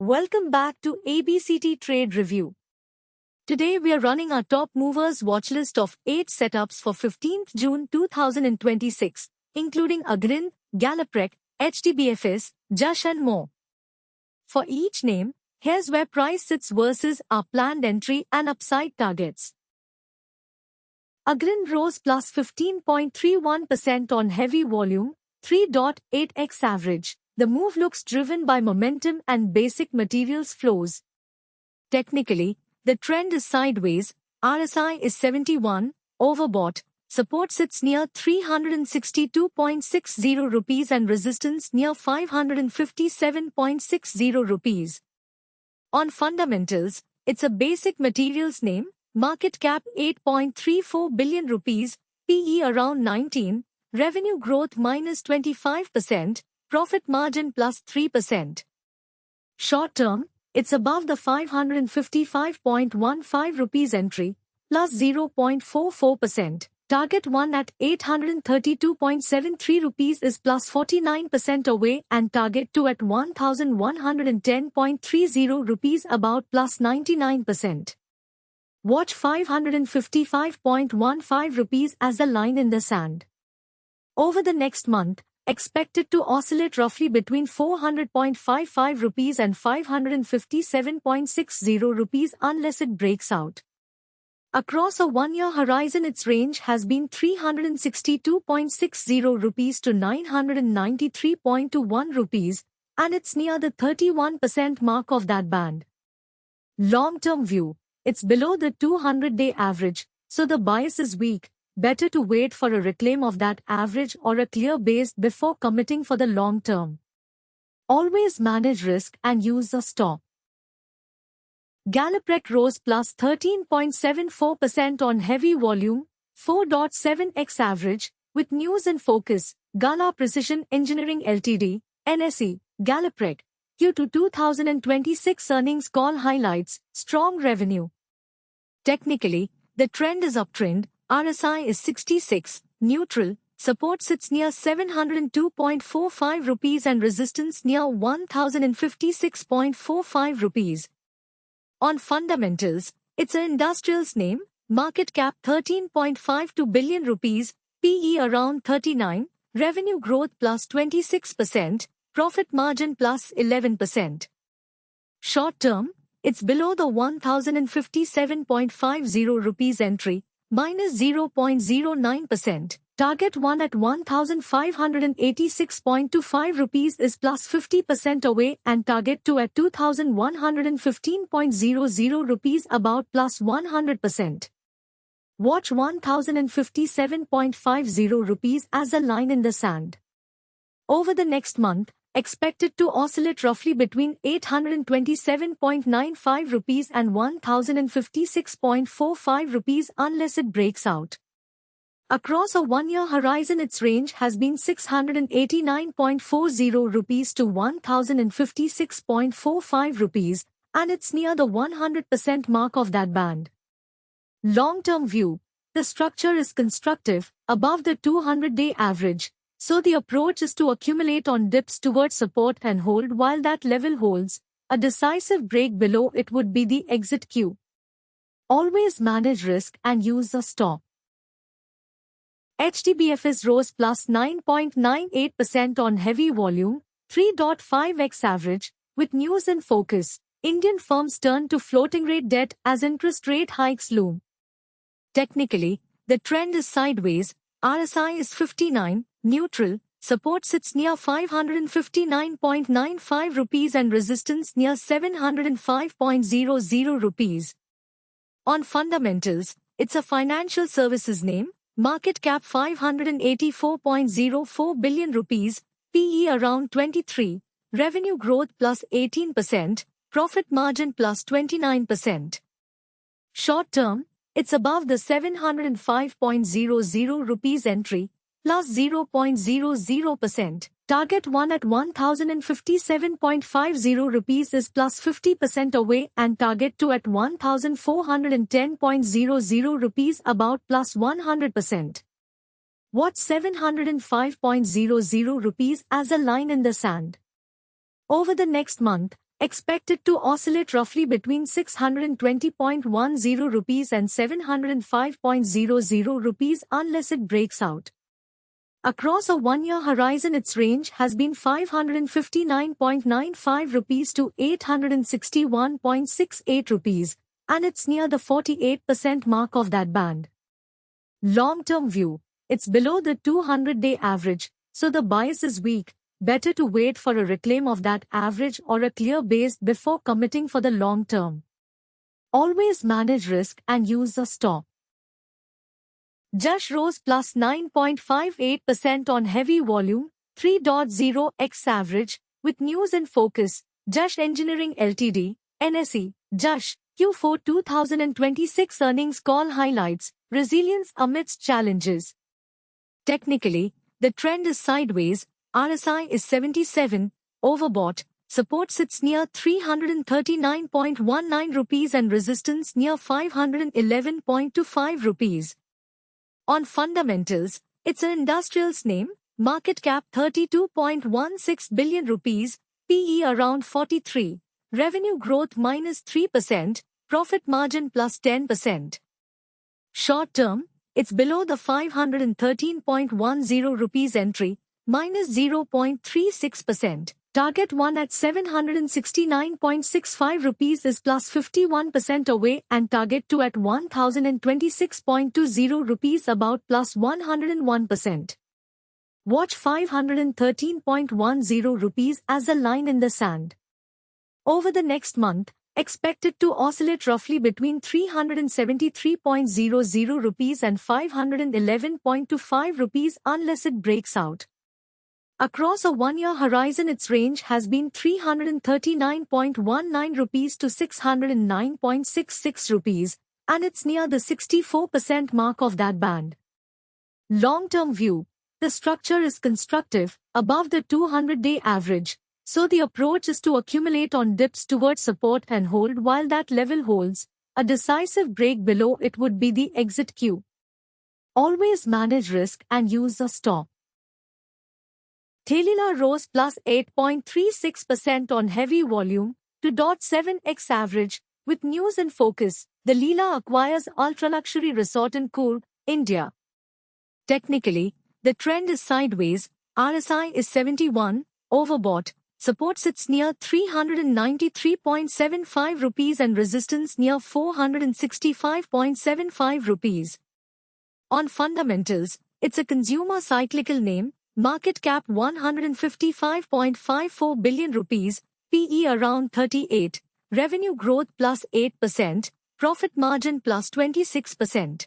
Welcome back to ABCT Trade Review. Today we are running our top movers watch list of 8 setups for 15th June 2026, including Agrin, Galoprec, HDBFS, Just and more. For each name, here's where price sits versus our planned entry and upside targets. Agrin rose plus 15.31% on heavy volume, 3.8x average. The move looks driven by momentum and basic materials flows. Technically, the trend is sideways, RSI is 71, overbought, support sits near 362.60 rupees and resistance near 557.60 rupees. On fundamentals, it's a basic materials name, market cap 8.34 billion rupees, PE around 19, revenue growth minus 25%, profit margin plus 3%. Short term, it's above the 555.15 rupees entry, plus 0.44%. Target 1 at 832.73 rupees is plus 49% away and target 2 at 1110.30 rupees about plus 99%. Watch 555.15 rupees as the line in the sand. Over the next month, expected to oscillate roughly between 400.55 rupees and 557.60 rupees unless it breaks out. Across a one-year horizon, its range has been 362.60 rupees to 993.21 rupees, and it's near the 31% mark of that band. Long-term view, it's below the 200-day average, so the bias is weak. Better to wait for a reclaim of that average or a clear base before committing for the long term. Always manage risk and use a stop. Galoprec rose plus 13.74% on heavy volume, 4.7x average, with news in focus. Gala Precision Engineering Ltd, NSE, Galoprec, Q2 2026 earnings call highlights strong revenue. Technically, the trend is uptrend. RSI is 66, neutral, support sits near 702.45 rupees and resistance near 1056.45 rupees. On fundamentals, it's an industrials name, market cap 13.52 billion rupees, PE around 39, revenue growth plus 26%, profit margin plus 11%. Short term, it's below the 1057.50 rupees entry, minus 0.09%. Target 1 at 1586.25 rupees is plus 50% away and target 2 at 2115.00 rupees about plus 100%. Watch 1057.50 rupees as a line in the sand. Over the next month, expected to oscillate roughly between 827.95 rupees and 1056.45 rupees unless it breaks out. Across a one-year horizon, its range has been 689.40 rupees to 1056.45 rupees, and it's near the 100% mark of that band. Long-term view, the structure is constructive, above the 200-day average. So the approach is to accumulate on dips towards support and hold while that level holds. A decisive break below it would be the exit cue. Always manage risk and use a stop. HDBFS rose plus 9.98% on heavy volume, 3.5x average, with news in focus. Indian firms turn to floating rate debt as interest rate hikes loom. Technically, the trend is sideways, RSI is 59, neutral, support sits near 559.95 rupees and resistance near 705.00 rupees. On fundamentals, it's a financial services name, market cap 584.04 billion rupees, PE around 23, revenue growth plus 18%, profit margin plus 29%. Short term, it's above the 705.00 rupees entry, plus 0.00%. Target 1 at 1057.50 rupees is plus 50% away and target 2 at 1410.00 rupees about plus 100%. Watch 705.00 rupees as a line in the sand. Over the next month, expected to oscillate roughly between 620.10 rupees and 705.00 rupees unless it breaks out. Across a one-year horizon, its range has been 559.95 rupees to 861.68 rupees, and it's near the 48% mark of that band. Long-term view, it's below the 200-day average, so the bias is weak. Better to wait for a reclaim of that average or a clear base before committing for the long term. Always manage risk and use a stop. Just rose plus 9.58% on heavy volume, 3.0x average, with news in focus. Just Engineering Ltd, NSE, Just, Q4 2026 earnings call highlights, resilience amidst challenges. Technically, the trend is sideways, RSI is 77, overbought, support sits near 339.19 rupees and resistance near 511.25 rupees. On fundamentals, it's an industrials name, market cap 32.16 billion rupees, PE around 43, revenue growth -3%, profit margin +10%. Short term, it's below the 513.10 rupees entry, -0.36%. Target 1 at 769.65 rupees is +51% away and target 2 at 1026.20 rupees about +101%. Watch 513.10 rupees as a line in the sand. Over the next month, expected to oscillate roughly between 373.00 rupees and 511.25 rupees unless it breaks out. Across a one-year horizon, its range has been 339.19 rupees to 609.66 rupees, and it's near the 64% mark of that band. Long-term view, the structure is constructive, above the 200-day average, so the approach is to accumulate on dips towards support and hold while that level holds. A decisive break below it would be the exit cue. Always manage risk and use a stop. Tailila rose plus 8.36% on heavy volume, 2.7x average, with news in focus. The Leela acquires ultra-luxury resort in Coorg, India. Technically, the trend is sideways, RSI is 71, overbought, support sits near 393.75 rupees and resistance near 465.75 rupees. On fundamentals, it's a consumer cyclical name, market cap 155.54 billion rupees, PE around 38, revenue growth +8%, profit margin +26%.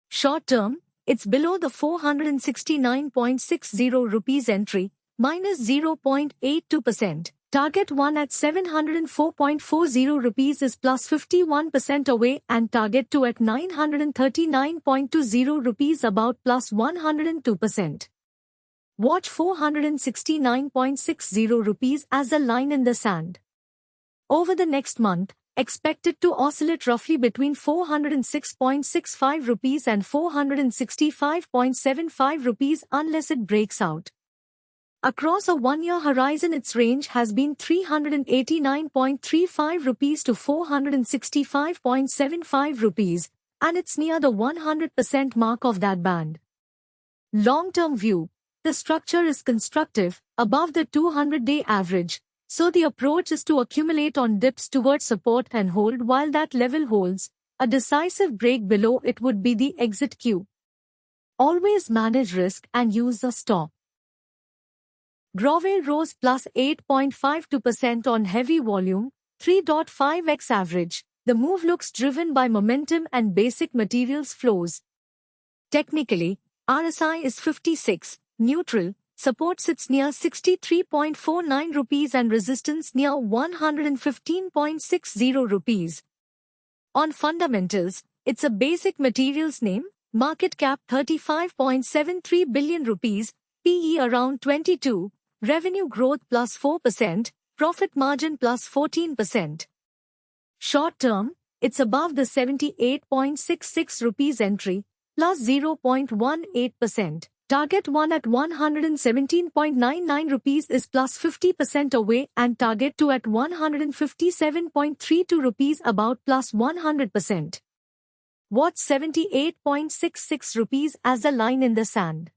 Short term, it's below the 469.60 rupees entry, -0.82%. Target 1 at 704.40 rupees is +51% away and target 2 at 939.20 rupees about +102%. Watch 469.60 rupees as a line in the sand. Over the next month, expected to oscillate roughly between 406.65 rupees and 465.75 rupees unless it breaks out. Across a one-year horizon, its range has been 389.35 rupees to 465.75 rupees, and it's near the 100% mark of that band. Long-term view, the structure is constructive, above the 200-day average, so the approach is to accumulate on dips towards support and hold while that level holds. A decisive break below it would be the exit cue. Always manage risk and use a stop. Growell rose plus 8.52% on heavy volume, 3.5x average. The move looks driven by momentum and basic materials flows. Technically, RSI is 56, neutral, support sits near 63.49 rupees and resistance near 115.60 rupees. On fundamentals, it's a basic materials name, market cap 35.73 billion rupees, PE around 22, revenue growth +4%, profit margin +14%. Short term, it's above the 78.66 rupees entry, +0.18%. Target 1 at 117.99 rupees is plus 50% away and target 2 at 157.32 rupees about plus 100%. Watch 78.66 rupees as the line in the sand.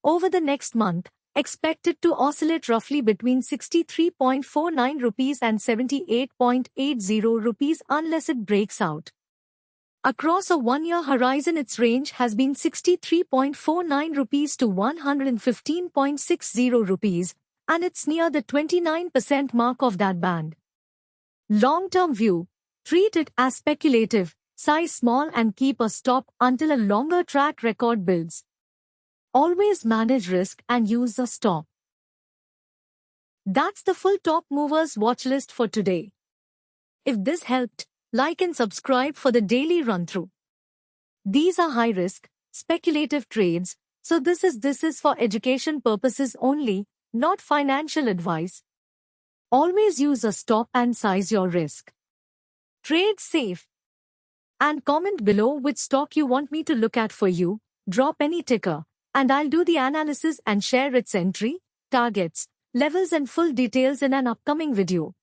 Over the next month, expect it to oscillate roughly between 63.49 rupees and 78.80 rupees unless it breaks out. Across a one-year horizon, its range has been 63.49 rupees to 115.60 rupees, and it's near the 29% mark of that band. Long-term view. Treat it as speculative, size small and keep a stop until a longer track record builds. Always manage risk and use a stop. That's the full top movers watch list for today. If this helped, like and subscribe for the daily run-through. These are high-risk, speculative trades, so this is for education purposes only, not financial advice. Always use a stop and size your risk. Trade safe. And comment below which stock you want me to look at for you. Drop any ticker, and I'll do the analysis and share its entry, targets, levels and full details in an upcoming video.